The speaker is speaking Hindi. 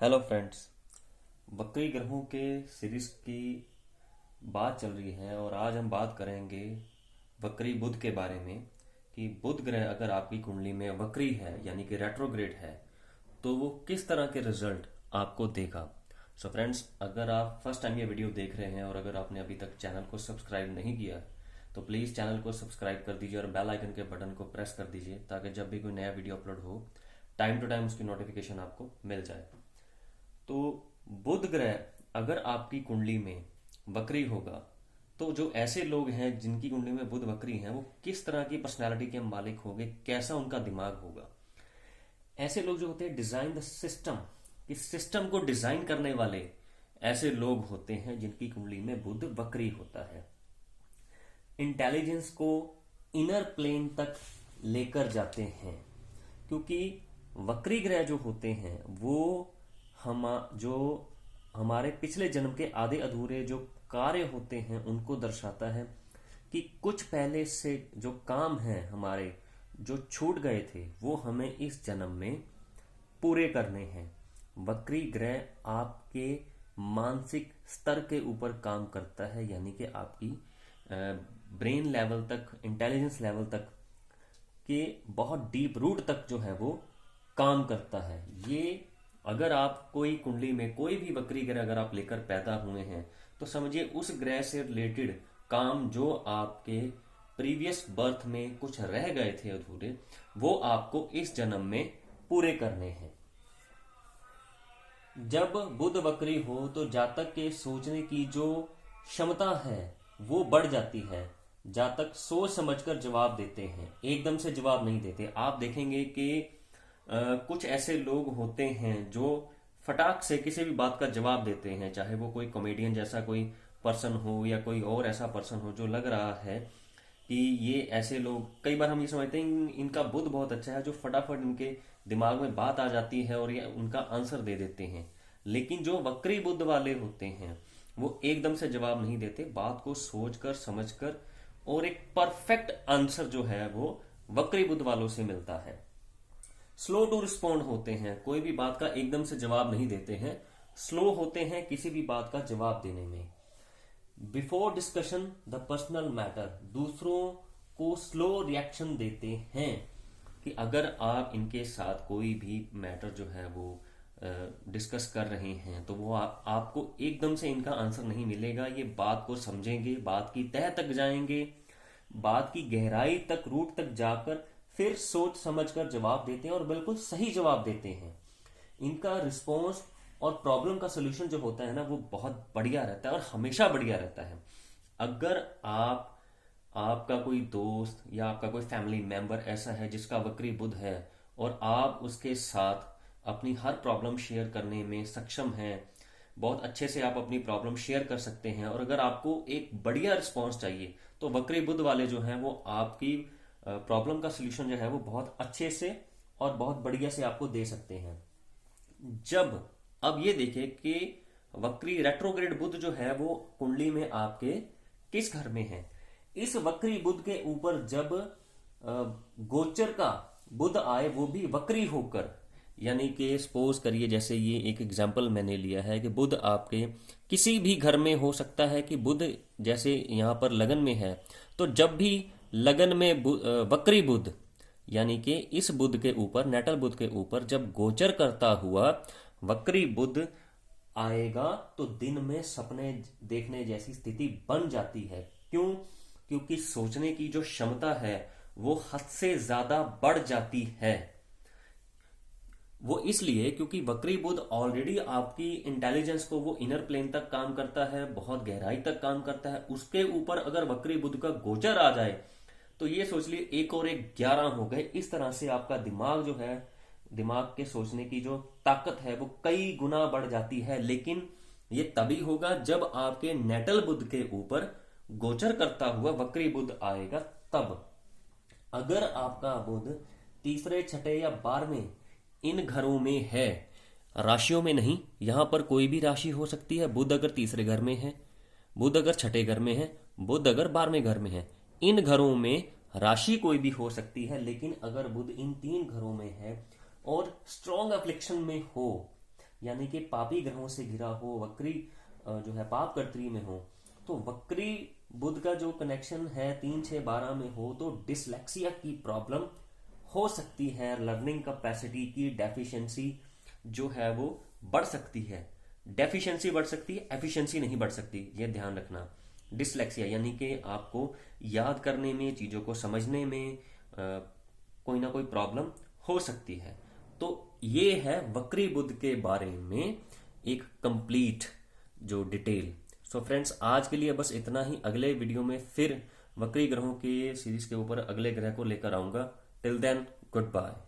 Hello friends. वक्री ग्रहों के सीरीज की बात चल रही है और आज हम बात करेंगे वक्री बुध के बारे में कि बुध ग्रह अगर आपकी कुंडली में वक्री है यानी कि रेट्रोग्रेड है तो वो किस तरह के रिजल्ट आपको देगा। सो फ्रेंड्स, अगर आप फर्स्ट टाइम ये वीडियो देख रहे हैं और अगर आपने अभी तक चैनल को सब्सक्राइब नहीं किया तो प्लीज़ चैनल को सब्सक्राइब कर दीजिए और बेल आइकन के बटन को प्रेस कर दीजिए ताकि जब भी कोई नया वीडियो अपलोड हो टाइम टू टाइम उसकी नोटिफिकेशन आपको मिल जाए। तो बुध ग्रह अगर आपकी कुंडली में वक्री होगा तो जो ऐसे लोग हैं जिनकी कुंडली में बुध वक्री हैं वो किस तरह की पर्सनालिटी के मालिक होंगे, कैसा उनका दिमाग होगा। ऐसे लोग जो होते हैं डिजाइन द सिस्टम, इस सिस्टम को डिजाइन करने वाले ऐसे लोग होते हैं जिनकी कुंडली में बुध वक्री होता है। इंटेलिजेंस को इनर प्लेन तक लेकर जाते हैं क्योंकि वक्री ग्रह जो होते हैं वो हम जो हमारे पिछले जन्म के आधे अधूरे जो कार्य होते हैं उनको दर्शाता है कि कुछ पहले से जो काम है हमारे जो छूट गए थे वो हमें इस जन्म में पूरे करने हैं। वक्री ग्रह आपके मानसिक स्तर के ऊपर काम करता है यानी कि आपकी ब्रेन लेवल तक, इंटेलिजेंस लेवल तक के बहुत डीप रूट तक जो है वो काम करता है। ये अगर आप कोई कुंडली में कोई भी वक्री ग्रह अगर आप लेकर पैदा हुए हैं तो समझिए उस ग्रह से रिलेटेड काम जो आपके प्रीवियस बर्थ में कुछ रह गए थे अधूरे वो आपको इस जन्म में पूरे करने हैं। जब बुध वक्री हो तो जातक के सोचने की जो क्षमता है वो बढ़ जाती है। जातक सोच समझकर जवाब देते हैं, एकदम से जवाब नहीं देते। आप देखेंगे कि कुछ ऐसे लोग होते हैं जो फटाक से किसी भी बात का जवाब देते हैं, चाहे वो कोई कॉमेडियन जैसा कोई पर्सन हो या कोई और ऐसा पर्सन हो जो लग रहा है कि ये ऐसे लोग, कई बार हम ये समझते हैं इनका बुद्ध बहुत अच्छा है, जो फटाफट इनके दिमाग में बात आ जाती है और ये उनका आंसर दे देते हैं। लेकिन जो वक्री बुद्ध वाले होते हैं वो एकदम से जवाब नहीं देते, बात को सोचकर समझकर और एक परफेक्ट आंसर जो है वो वक्री बुद्ध वालों से मिलता है। स्लो टू रिस्पॉन्ड होते हैं, कोई भी बात का एकदम से जवाब नहीं देते हैं, स्लो होते हैं किसी भी बात का जवाब देने में। Before discussion the personal matter, दूसरों को स्लो रिएक्शन देते हैं कि अगर आप इनके साथ कोई भी मैटर जो है वो डिस्कस कर रहे हैं तो वो आपको एकदम से इनका आंसर नहीं मिलेगा। ये बात को समझेंगे, बात की तह तक जाएंगे, बात की गहराई तक, रूट तक जाकर फिर सोच समझकर जवाब देते हैं और बिल्कुल सही जवाब देते हैं। इनका रिस्पॉन्स और प्रॉब्लम का सोल्यूशन जो होता है ना वो बहुत बढ़िया रहता है और हमेशा बढ़िया रहता है। अगर आपका कोई दोस्त या आपका कोई फैमिली मेंबर ऐसा है जिसका वक्री बुध है और आप उसके साथ अपनी हर प्रॉब्लम शेयर करने में सक्षम हैं, बहुत अच्छे से आप अपनी प्रॉब्लम शेयर कर सकते हैं और अगर आपको एक बढ़िया रिस्पॉन्स चाहिए तो वक्री बुध वाले जो हैं वो आपकी प्रॉब्लम का सोल्यूशन जो है वो बहुत अच्छे से और बहुत बढ़िया से आपको दे सकते हैं। जब अब ये देखिए कि वक्री रेट्रोग्रेड बुध जो है वो कुंडली में आपके किस घर में है। इस वक्री बुध के ऊपर जब गोचर का बुध आए वो भी वक्री होकर, यानी कि सपोज करिए जैसे ये एक एग्जांपल मैंने लिया है कि बुध आपके किसी भी घर में हो सकता है कि बुध जैसे यहाँ पर लगन में है तो जब भी लगन में वक्री बुध यानी कि इस बुध के ऊपर, नेटल बुध के ऊपर जब गोचर करता हुआ वक्री बुध आएगा तो दिन में सपने देखने जैसी स्थिति बन जाती है। क्यों? क्योंकि सोचने की जो क्षमता है वो हद से ज्यादा बढ़ जाती है। वो इसलिए क्योंकि वक्री बुध ऑलरेडी आपकी इंटेलिजेंस को वो इनर प्लेन तक काम करता है, बहुत गहराई तक काम करता है। उसके ऊपर अगर वक्री बुध का गोचर आ जाए तो ये सोच लिए एक और एक 11 हो गए। इस तरह से आपका दिमाग जो है, दिमाग के सोचने की जो ताकत है वो कई गुना बढ़ जाती है। लेकिन ये तभी होगा जब आपके नेटल बुध के ऊपर गोचर करता हुआ वक्री बुध आएगा तब। अगर आपका बुध तीसरे, छठे या 12वें इन घरों में है, राशियों में नहीं, यहां पर कोई भी राशि हो सकती है। बुध अगर तीसरे घर में है, बुध अगर छठे घर में है, बुध अगर 12वें घर में है, इन घरों में राशि कोई भी हो सकती है। लेकिन अगर बुध इन 3 घरों में है और स्ट्रॉन्ग अफ्लिक्शन में हो यानी कि पापी ग्रहों से घिरा हो, वक्री जो है पाप कर्त्री में हो, तो वक्री बुध का जो कनेक्शन है 3 6 12 में हो तो डिसलेक्सिया की प्रॉब्लम हो सकती है। लर्निंग कैपेसिटी की डेफिशिएंसी जो है वो बढ़ सकती है। डेफिशिएंसी बढ़ सकती है, एफिशिएंसी नहीं बढ़ सकती, ये ध्यान रखना। डिसलेक्सिया यानी कि आपको याद करने में, चीज़ों को समझने में कोई ना कोई प्रॉब्लम हो सकती है। तो ये है वक्री बुध के बारे में एक कंप्लीट जो डिटेल। सो फ्रेंड्स, आज के लिए बस इतना ही। अगले वीडियो में फिर वक्री ग्रहों के सीरीज के ऊपर अगले ग्रह को लेकर आऊंगा। Till then, good bye.